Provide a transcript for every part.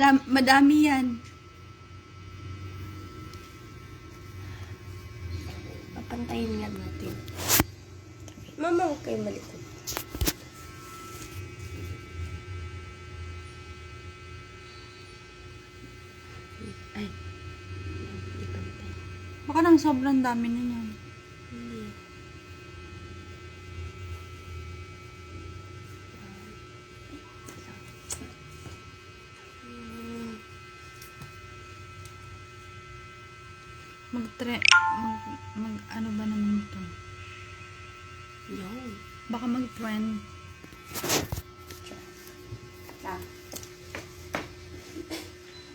Madami yan. Papantayin nga natin. Mama, huwag kayo malikot. Ay. Ipantay. Baka nang sobrang dami na yan. Hindi. Mag ano ba naman ito? Yun. Baka mag-trend.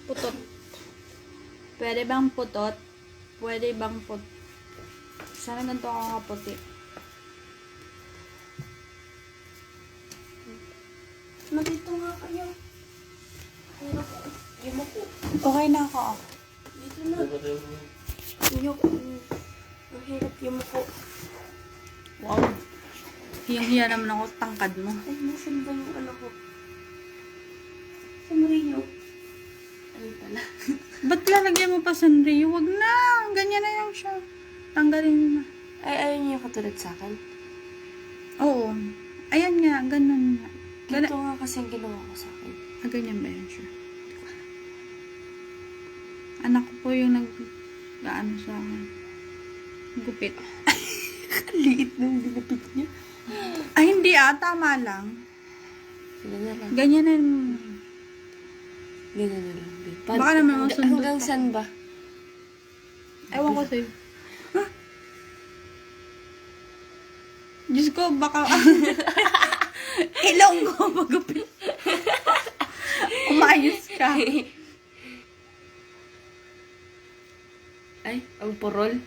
Putot. Pwede bang putot? Pwede bang Sana ganito ako kaputi. Nandito nga kayo. Yung ako. Okay na ako. Dito na. Yung ang hirap yung ako. Wow. Hiyang-hiya naman ako, tangkad mo. Ay, nasan ba yung ano ko? Sa Mario. Ano pala? Ba't lalagyan mo pa Sanrio? Wag na. Ganyan na lang siya. Tanggalin mo na. Ay, ayaw niyo katulad sa akin. Oo. Ayan nga, ganun nga. Ganito nga kasi ang ginawa ko sa akin. Ganyan ba yan siya? Anak ko po yung nag-ano sa akin. Gupit. Liit nung dinapit niya. Ay, hindi tama lang. Ganyan na lang. Ganyan na. Ganyan na lang. Baka naman masundot hanggang ka. saan ba? Ewan ko sa'yo. Huh? Diyos ko, baka... Ilong ko magupit. Umayos ka. Ay, ang porol.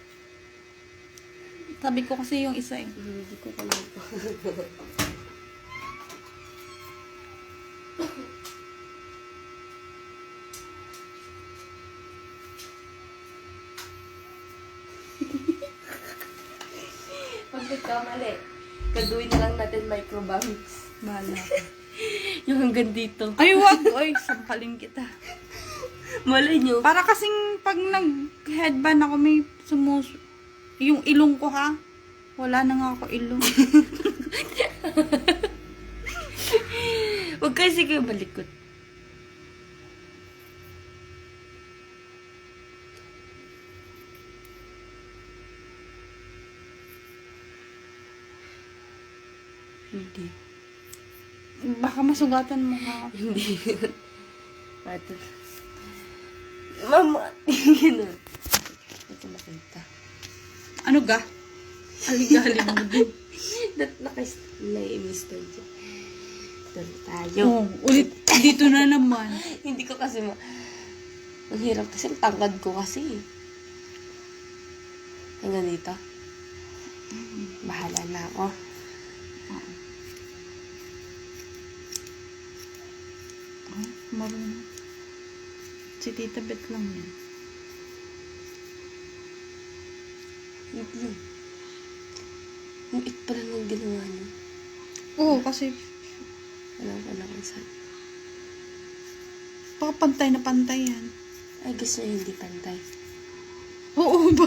Sabi ko kasi yung isa eh. Hindi ko pa lang po. Pag nagkamali, kaduin na lang natin microbanks. Bahala. Yung hanggang dito. Ay, wag. Oy, sampalin kita. Malay nyo. Para kasing pag nag-headband ako may yung ilong ko ha. Wala na nga ako ilong. Huwag kasi kayo malikot. Hindi. Baka masugatan mo ka. Hindi. Ito. Mama. Ganun. Ito makita. Ano ga? Aligalig mo din. Naiinis tayo dyan. Doon tayo. Oh, ulit dito na naman. Hindi ko kasi ang hirap kasi, ang tangkad ko kasi. Hanggang dito. Bahala na ako. Marunong. Si Tita Bet lang yan. Yung it pala nang ginawa niyo. Oo, kasi Alam ko lang kung saan. baka pantay na pantay yan. Ay, gusto niya hindi pantay. Oo ba?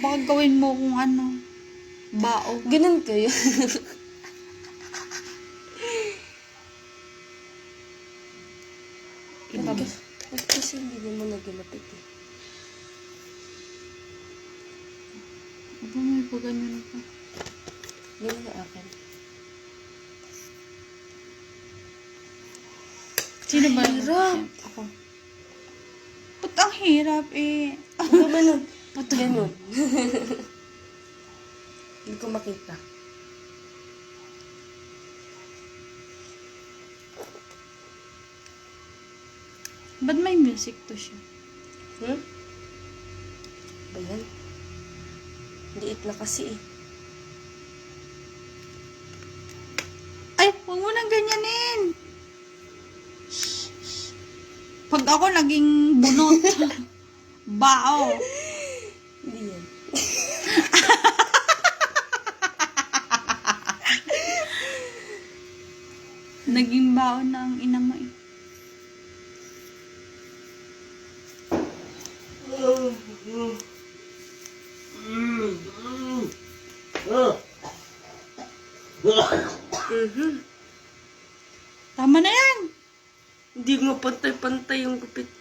Baka gawin mo kung ano. Bao. Ganun kayo. Iba ba? Kasi hindi naman naginapit eh. Aba, may pa ganyan pa. Ganun na akin. Sino ba yung Hirap. Ako. Ba't ang hirap eh? Ano ba nun? Ganun. Hindi ko makita. Ba't may music to siya? Ba yan? Liit na kasi eh. Ay, huwag mo nang ganyanin. Pag ako naging bunot. Bao. Hindi yan. Naging bao na ang ina mo eh. Hindi nga pantay-pantay yung gupit.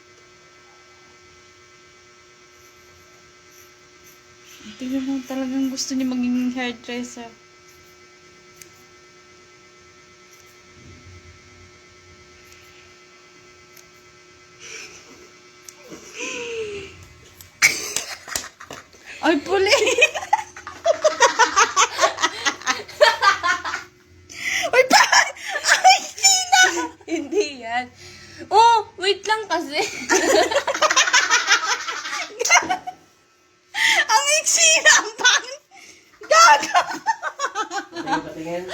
Tingnan mo talagang gusto niya maging hairdresser. Ay, puli! Ay, pa! Ay, Tina! Hindi yan. Oh, wait lang kasi. Ang iksi na ang pangit! Gaga! Patingin.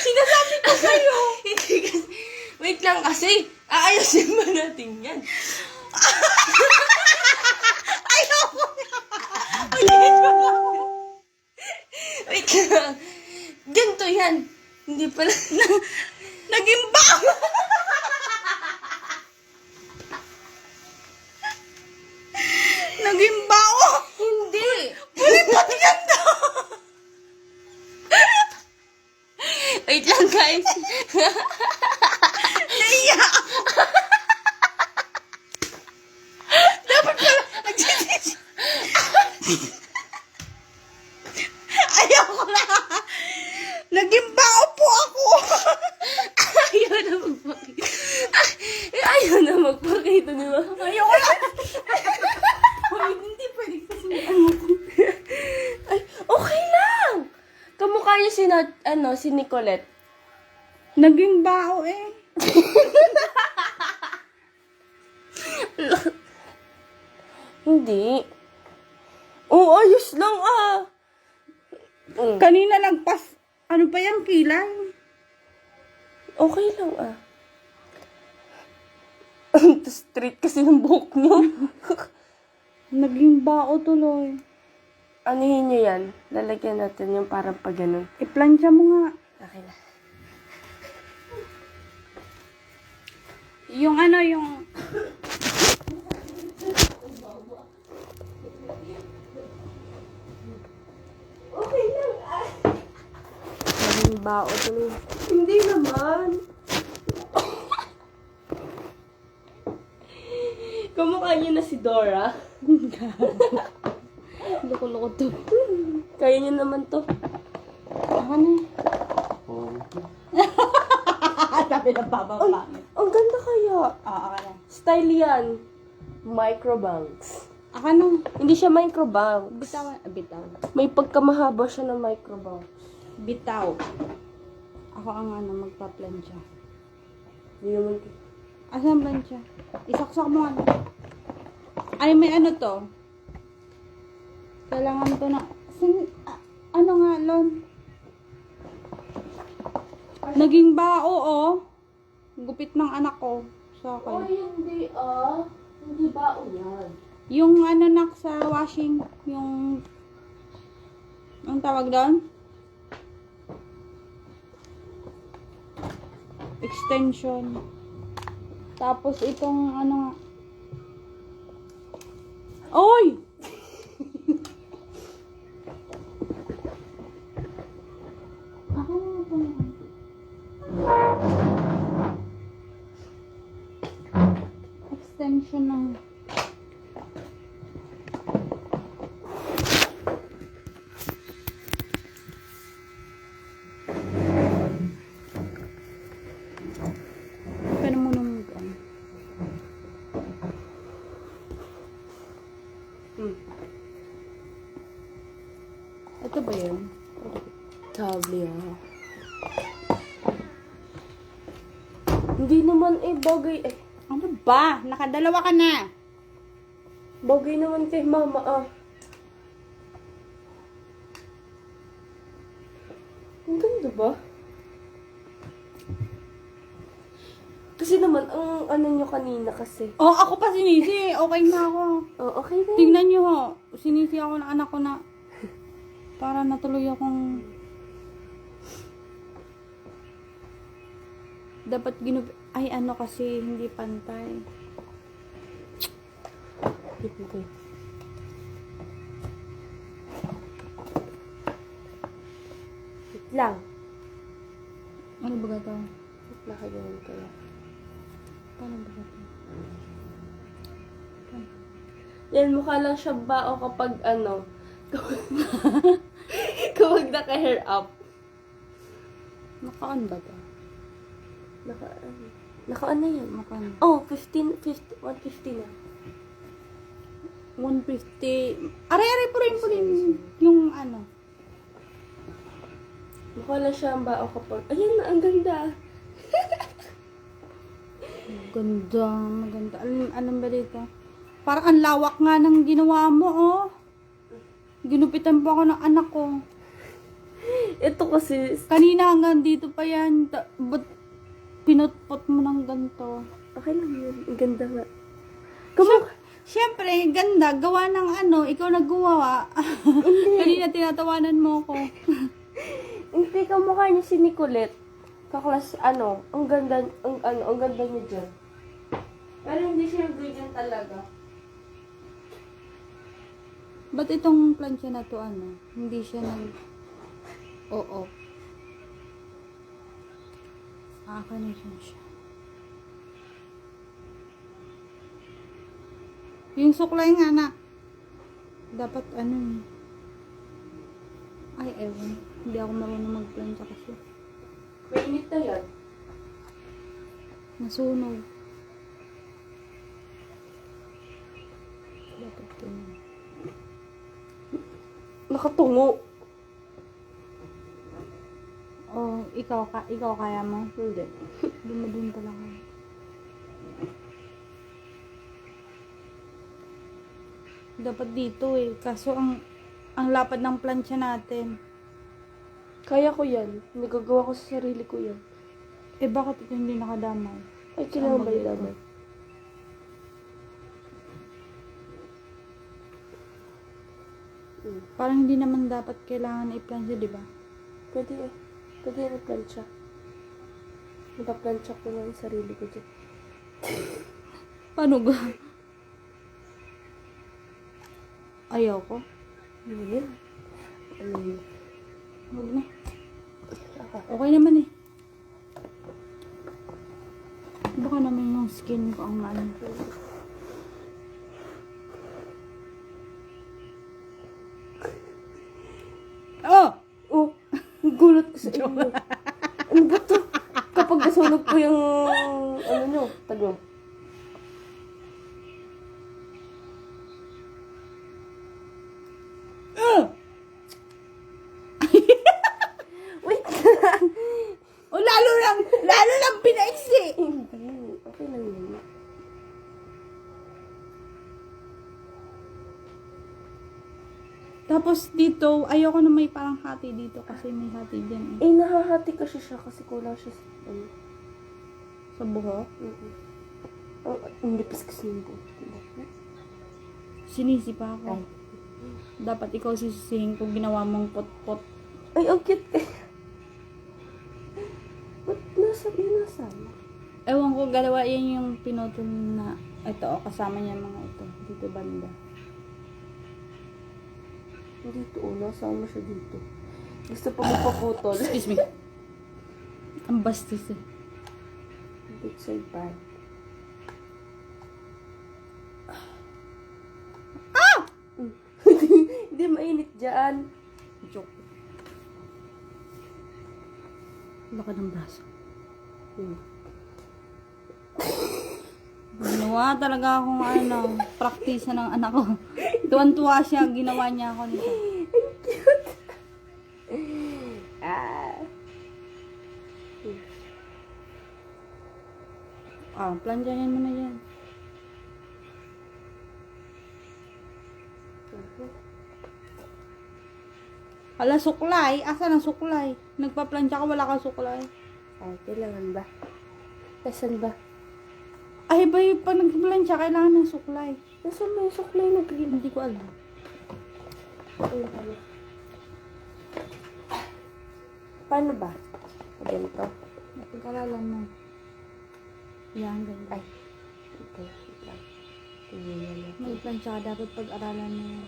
Sinasabi ko sa'yo. Hindi kasi. Wait lang kasi. Aayusin ba natin yan? Ayoko! Wait lang. Ganito yan. Hindi pala. Naging bao! Naging bao! Hindi. Puli pati ganda! Wait lang guys. Naiya! Dapat pala nagsisisi. Ayoko na! Naging bao po ako! Ayaw na magpakita. Ayaw na magpakita, di ba? Ayoko na! Hoy, hindi pwede kasi ano ko. Ay, okay lang. Kamukha niya si Nicolette. Naging bao eh. Hindi. Oh, ayos lang ah. Kanina nagpas, ano pa yan, kilay? Okay lang ah. Straight kasi yung buhok niyo. Naging bao tuloy. Anuhin niyo yan. Lalagyan natin yung parang pag ganun. Iplansya mo nga. Okay na. Yung ano, yung... Okay lang ah. Naging bao tuloy. Hindi naman. Kamukha niyo na si Dora. Loko-loko to. Kaya niyo naman to. Ako na. Oh. Sabi ng baba Ay, pangit. ang ganda kaya. Ako na. Style yan. Microbanks. Ako na. Hindi siya microbanks. Bitaw. Bitaw. May pagkamahaba siya ng microbanks. Bitaw. Ako ang ano, magpa-plansya. Hindi naman. Asan plansya? Isaksak mo ano. Ay, may ano to. Kailangan to na... ano nga, Lon? Naging bao, oh. Gupit ng anak ko. Sa akin. Hindi ah. Hindi ba yan? Yung ano nak sa washing, yung... Ang tawag doon? Extension. Tapos itong ano nga. Oy! Ako nga po. Extension ng... Pero mo nung ano. Ito ba yun? Sabi ah. Hindi naman eh, bagay eh. Ano ba? Nakadalawa ka na. Bagay naman kay mama ah. Ang ganda ba? Kasi naman, ang ano nyo kanina kasi. Oh, ako pa sinisi. Okay na ako. Oh, okay na. Tingnan nyo ho. Sinisi ako ng anak ko na para natuloy akong dapat ay ano kasi hindi pantay. Okay. Wait lang. Ano ba ito? Nakaganon kaya. Paano ba ito? Yan, mukha lang siya bao kapag ano, kapag naka-hair up. Naka-on ba ito? Naka-ano yan? Naka-on. Oh, 150 na. 150. Are-are po rin. Yung ano. Mukha lang siya ang bao kapag, ayan na, ang ganda. Ganda, maganda. Alam ba dito? Parang ang lawak nga ng ginawa mo, oh. Ginupitan pa ako ng anak ko. Ito kasi, Kanina hanggang dito pa yan. Ba't pinutpot mo ng ganito? okay lang yun. Ang ganda nga. Siyempre, ganda. Gawa ng ano, ikaw naggawa. Kanina tinatawanan mo ko. Hindi ka mukha niya si Nicolette. Kaklas, ano, ang ganda, ang ganda niya dyan. Pero hindi siya ganyan talaga. Ba't itong plancha na to, ano? Hindi siya Oo. Kanina siya. Yung suklay nga na. Dapat ano eh. Ay, ewan. Hindi ako marunong magplancha kasi. Mainit na yan. Nasunog. Dapat ganyan. Nakatungo. Oh, ikaw kaya mo? Hindi. Dumadun talaga. Dapat dito eh. Kaso ang lapad ng plancha natin. Kaya ko yan. Nagagawa ko sa sarili ko yan. Eh bakit ito hindi nakadamay? Ay, kailangan ba Ang yung maganda. Parang hindi naman dapat kailangan i-plancha, di ba? Pwede eh. Pwede na plancha. Napaplansya ko nga yung sarili ko dyan. Paano ga? Ayaw ko. Ano yun? Ano yun? Huwag na. Aka. Okay naman eh. Baka naman yung skin ko ang ano. Oh! Oh! Gulat ko sa inyo. Ano ba to? Kapag nasunog ko yung ano nyo, tago. Wait lang! O lalo lang pinaiksi! Hindi. Okay lang yun. Tapos dito, ayoko na may parang hati dito kasi may hati dyan eh. Eh, nahahati kasi siya kasi kulang siya sa ano. Sa buhok. Oh, ang lipis kasi yung buhok. Sinisi pa ako. Ay. Dapat ikaw sisisihin kung ginawa mong pot-pot. Ay, ang cute eh. Ba't nasa? Ewan ko, galawa yan yung pinutol na ito, kasama niya mga ito. Dito banda. Dito, nasama siya dito. Gusto pa magpaputol. Excuse me. Ang bastos eh. Big side part. Hindi mainit dyan. Joke. Baka ng braso. Ginawa talaga akong praktisa ng anak ko. Tuwan-tuwa siya, ginawa niya ako nito. Planchahin mo na yan. Hala, suklay. Asan ang suklay? Nagpa-plancha ka, wala ka suklay. Ay, kailangan ba? Nasaan ba? Ay, ba yung pag nagpa-plancha, kailangan ng suklay. Nasaan ba yung suklay na green? Hindi ko alam. Paano ba? Ganito? Napag-aralan mo. Yan, ganyan. Ay. Okay. Wait lang. Tingnan natin. May plancha ka, dapat pag-aralan mo yan.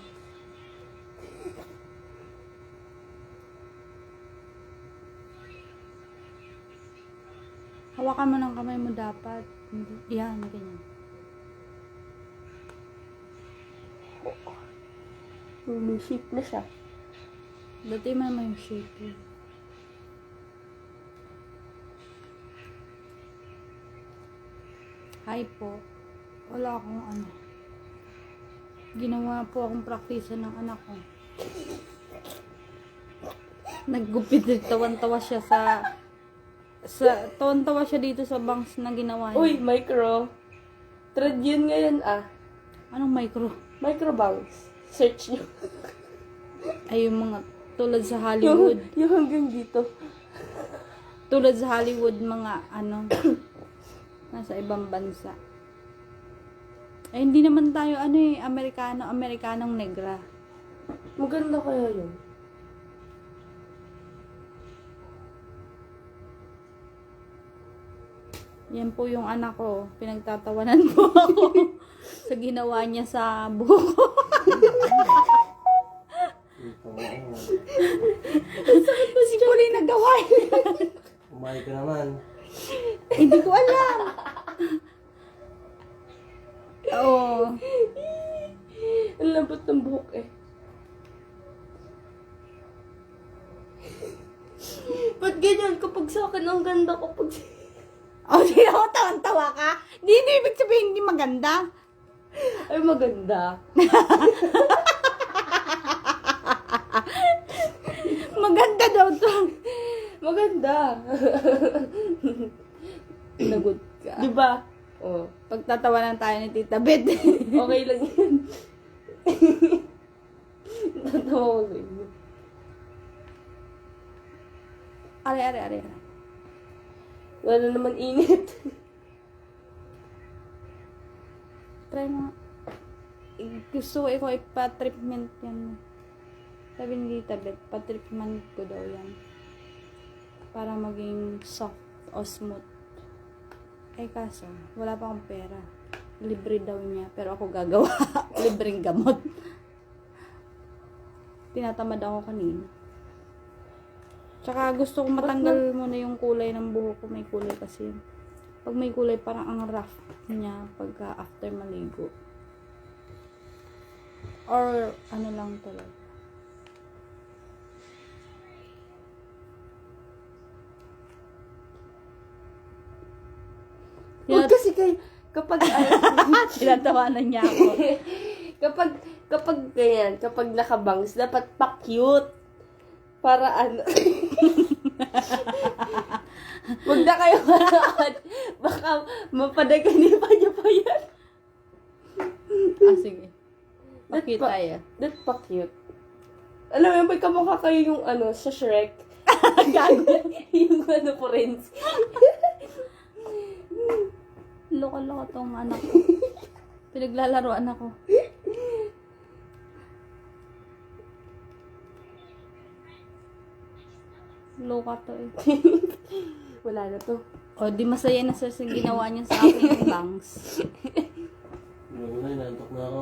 Hawakan mo ng kamay mo dapat. Hindi. Yan, ganyan. May shape na siya. Dati man may shape yun. Hi po. Wala akong ano. Ginawa po akong praktisa ng anak ko. Naggupit din. Tawan-tawa siya tawan-tawa siya dito sa bangs na ginawa niya. Uy, micro. Thread yun ngayon ah. Anong micro? Micro bangs. Search nyo. Ay, yung mga tulad sa Hollywood. Yung hanggang dito. Tulad sa Hollywood, mga ano, nasa ibang bansa. Ay, hindi naman tayo, ano eh, Amerikanong negra. Maganda kaya yun. Yan po yung anak ko. Pinagtatawanan po ako sa ginawa niya sa buhok ko. Si Puli nagawa yan. Umay ka naman. Hindi ko alam. Oo. Ang lambot ng buhok eh. Ba't ganyan kapag sa akin ang ganda kapag... Oh, di ako tawan-tawa ka? Di ibig sabihin hindi maganda. Ay, maganda. Maganda daw to. Maganda. Lagot ka. Di ba? Oh, Pagtatawanan tayo ni Tita Beth. okay lang yan. Tatawa ko sa inyo. Are. Wala naman init. Try mo. Gusto ko ipa-treatment yan. Sabi ni Tita Beth, pa-treatment ko daw yan. Para maging soft o smooth. Ay kaso, wala pa akong pera. Libre daw niya, pero ako gagawa. Libreng gamot. Tinatamad ako kanina. Tsaka gusto kong matanggal muna yung kulay ng buhok ko. May kulay kasi. Pag may kulay, parang ang rough niya pagka after maligo. Or ano lang talaga. Huwag kasi kayo, kapag, Tinatawanan niya ako. kapag ganyan, kapag nakabangs, dapat pa-cute. Para ano. Huwag na kayo manood. Baka mapadagani pa niya pa yan. Sige. Pakita tayo. That pa-cute. Alam mo, may kamukha kayo yung ano, sa Shrek. Gago. Yung ano, friends. Loko-loko tong anak ko. Pinaglalaroan ako. Loka to eh. Wala na to. O, di masaya na sa ginawa niya sa akin yung bangs. Ano na, nantok na ako.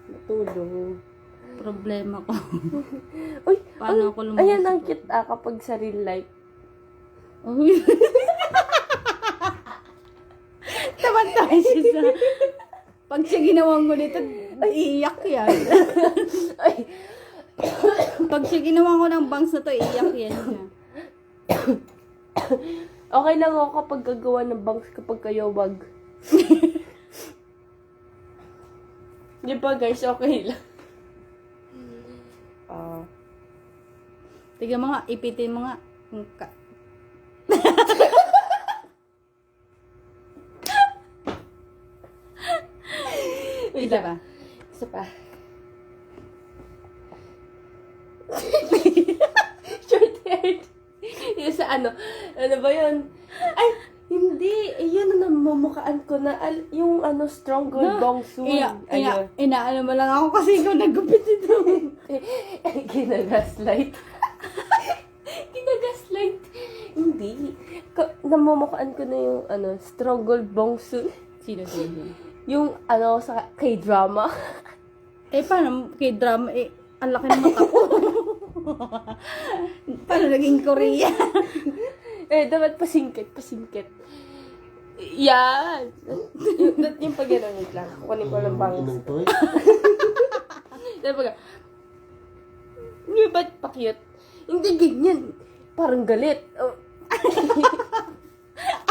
Natulog. Problema ko. Uy, Paano ako lumakas? ayan ang cute kapag sa real life. Uy. Taman-tawa siya sa... Pag siya ginawa ko nito, iiyak yan. Ay, Pag siya ginawa ko ng bangs na to, iiyak yan siya. okay lang ako kapag gagawa ng bangs kapag kayo wag. Di ba guys, okay lang. Tiga mo nga, ipitin mo nga. Wait Isa lang. ba? Isa pa. Short haired. Yung sa ano ba yun? Ay, hindi. Yun ang namumukhaan ko na, yung ano, strong gold bong soon. Inaano mo lang ako kasi ikaw nagupit ito. Ginagaslight. Ginagaslight. Hindi. Namumukhaan ko na yung, ano, strong gold bong soon. Sino? Yung, ano, sa K-drama. Eh, paano kay drama? Eh, ang laki ng mata ko. Paano naging Korea? Dapat pasingkit. Yan. yung pag gano'n, wait lang. Kukunin ko lang bangs. Inang to eh. Dapat hindi ba't pa-cute? Hindi ganyan. Parang galit. Oh.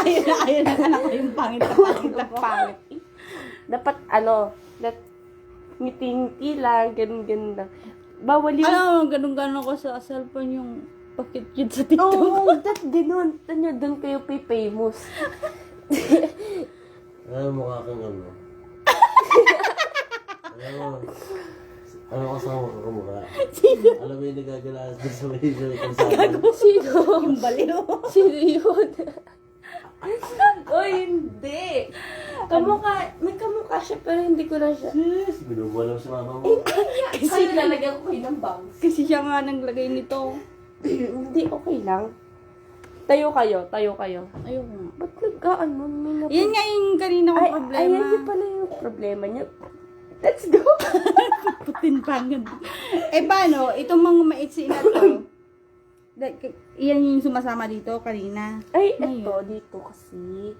Ayun na anak ko yung pangit na pangit. Dapat ngiti-ngiti lang, ganun lang. Bawal yung... Ganun-ganun ko sa cellphone yung pakit-cute sa TikTok. Oo, that ganun. Tanyo, doon kayo famous. Alam mo mukha kang ano. Alam mo kasama ka kumukha. Alam mo yung nagagalaan doon sa may kalsada. Sino? Yung baliw. Sino yun? Hindi. May kamukha siya, pero hindi ko na siya. Yes! Binubuha lang sa mama mo. Kasi lalagyan ko kayo ng bangs. Kasi siya nga naglagay nito. Hindi, okay lang. Tayo kayo. Ayoko nga. Ba't nagkaano? Yan nga yung kanina kong problema. Ayan yung pala yung problema niya. Let's go! Putin pangad. Paano? Itong mga maitsi na to. Yan yung sumasama dito kanina. Eto, dito kasi.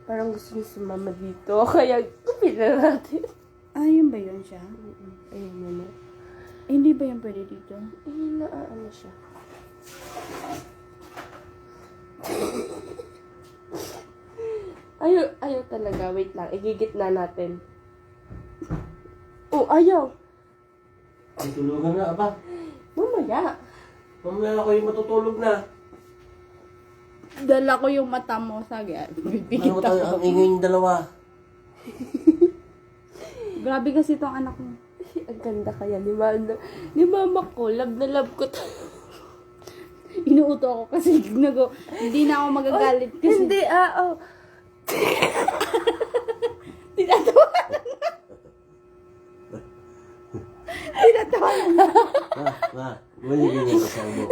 Parang gusto niya sumama dito. Kaya, kupil na natin. Yun ba yun siya? Ayun na. Hindi ba yun pwede dito? Ayun na, ano siya. Ayaw talaga. Wait lang. Igigit na natin. Oh, ayaw. Tutulugan na, aba. Mamaya. Mamaya ako yung matutulog na. Dala ko yung mata mo. Sagi, bibigit Ano tayo, ang ako. ingay yung dalawa. Grabe kasi itong anak mo. Ang ganda kaya ni mama ko. Love na love ko to. Inuuto ako kasi hindi na ako magagalit kasi. Hindi, Tinatawanan na. Ma, wala yung ganyan sa mo.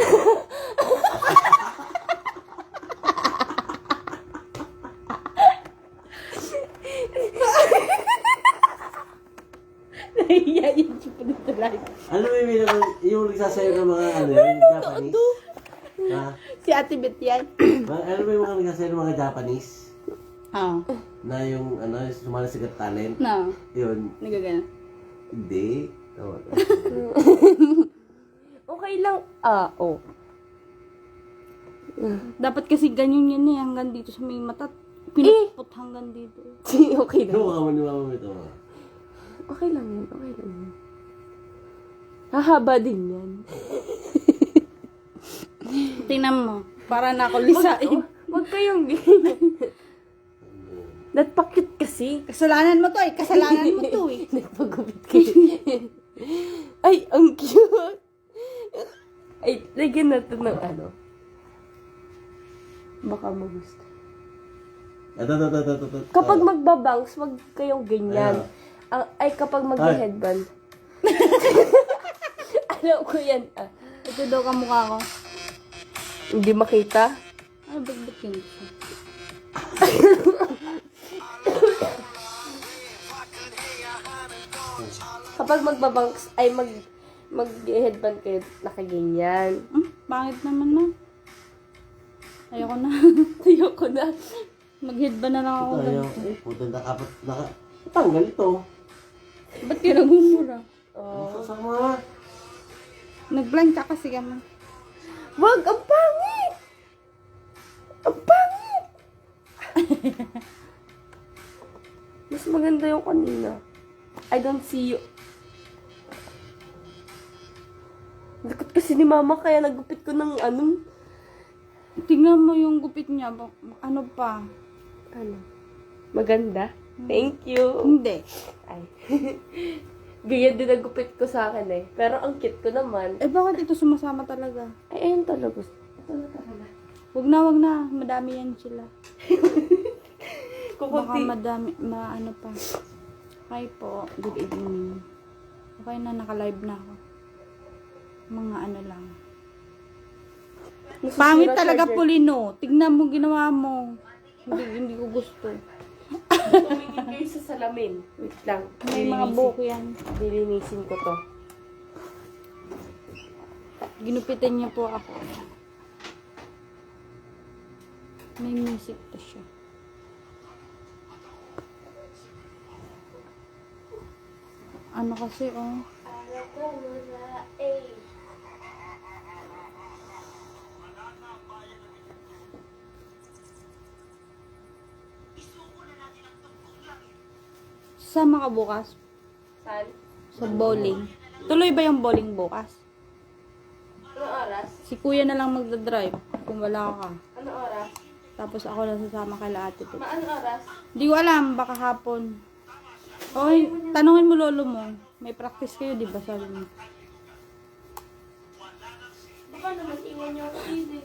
Nahiya yung chupa dito lang. Ano ba yung nagsasayo ng mga ano, yung Japanese? Ha? Si Ate Bet yan. Ano ba yung mga nagsasayo ng mga Japanese? Na yung ano, sumali sa Got Talent? No. Yun. Nagagana. Hindi. Tawag. okay lang. Dapat kasi ganyan yan hanggang dito sa may mata. Pinupot hanggang dito. Okay lang. Ano ka ni mama mo ito? Okay lang yan. Hahaba din yan. Tingnan mo. Para na ako lisain. Huwag kayong ganyan. That pakit kasi. Kasalanan mo to eh. Kasalanan mo to eh. Nagpagupit kayo. Ay, ang cute. Ay, lagyan natin ng ano. Baka magusto. Ito. Kapag magbabangs, wag kayong ganyan. Ay, kapag mag-headband. Alam ko yan. Ito daw kamukha ko. Hindi makita. Ano ba't yun siya? Kapag magbabangs, ay mag-headband kayo, nakaganyan. Pangit naman na. Ayoko na. Ayoko na. Mag-headband na lang ako. Ayaw. Putang tanggal ito. Ba't ka nagmumura? Ano sama? Nag-blind ka kasi kami. Wag! Ang pangit! Ang pangit! Mas maganda yung kanina. I don't see you. Likot kasi ni mama kaya nagupit ko ng ano. Tingnan mo yung gupit niya. Ano pa? Ano? Maganda? Thank you. Hindi. Ay. Ganyan din nagupit ko sa akin eh. Pero ang cute ko naman. Bakit ito sumasama talaga? Ay, ayun talaga. Ito na talaga. Wag na. Madami yan sila. Baka Kukunti. madami, ano pa. Hi po. Good evening. Okay na, naka-live na ako. Mga ano lang. Nasisira Pangit talaga, charger. Polino. Tignan mo ginawa mo. Hindi ko gusto. Tumingin kayo sa salamin. Wait lang. May mga buhok yan. Dilinisin ko to. Ginupitan niya po ako. May music to siya. Ano kasi, oh. Sama ka bukas Saan? sa bowling. Tuloy ba yung bowling bukas? Anong oras? Si kuya na lang magdadrive kung wala ka. Anong oras? Tapos ako lang sasama kay Ate Pet. Anong oras? Di ko alam, baka hapon. Oy, tanungin mo lolo mo. May practice kayo, di ba? Sabi mo. Baka naman iwan niyo ako dito.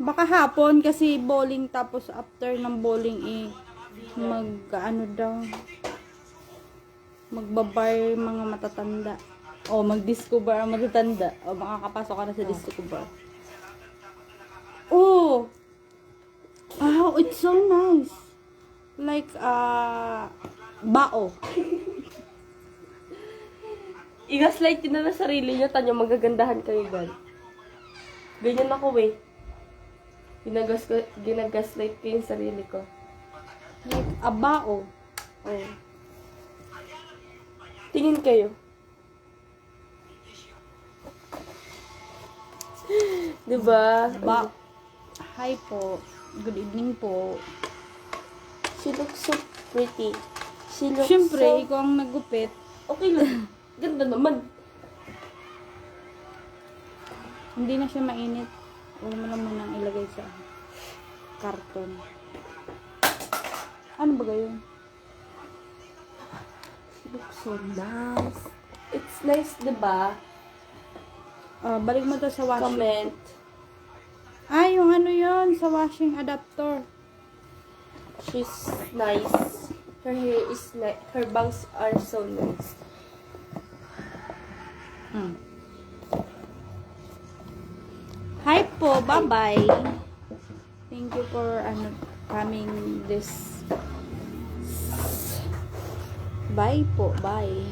Baka hapon kasi bowling tapos after ng bowling ano daw. Magbabar mga matatanda. O mag-disco bar ang matatanda. O makakapasok ka na sa disco bar. Oh! Wow, it's so nice. Like, bao. I-gaslight yun na ng sarili niyo, tanyo magagandahan kayo gan. Ganyan ako eh. Ginagaslight ko yung sarili ko. Like, a bao. Oh. Tingin kayo. Diba? Ba. Hi po. Good evening po. She looks so pretty. She looks Siyempre, so... ikaw ang nagupit. Okay lang. Ganda naman. Hindi na siya mainit. Huwag mo lang munang ilagay sa karton. Ano ba gayon? She looks so nice. It's nice, diba? Balik mo to sa washing. Comment. Yung ano yon sa washing adapter. She's nice. Her hair is nice. Her bangs are so nice. Hi po, bye-bye. Thank you for coming this. Bye po, bye.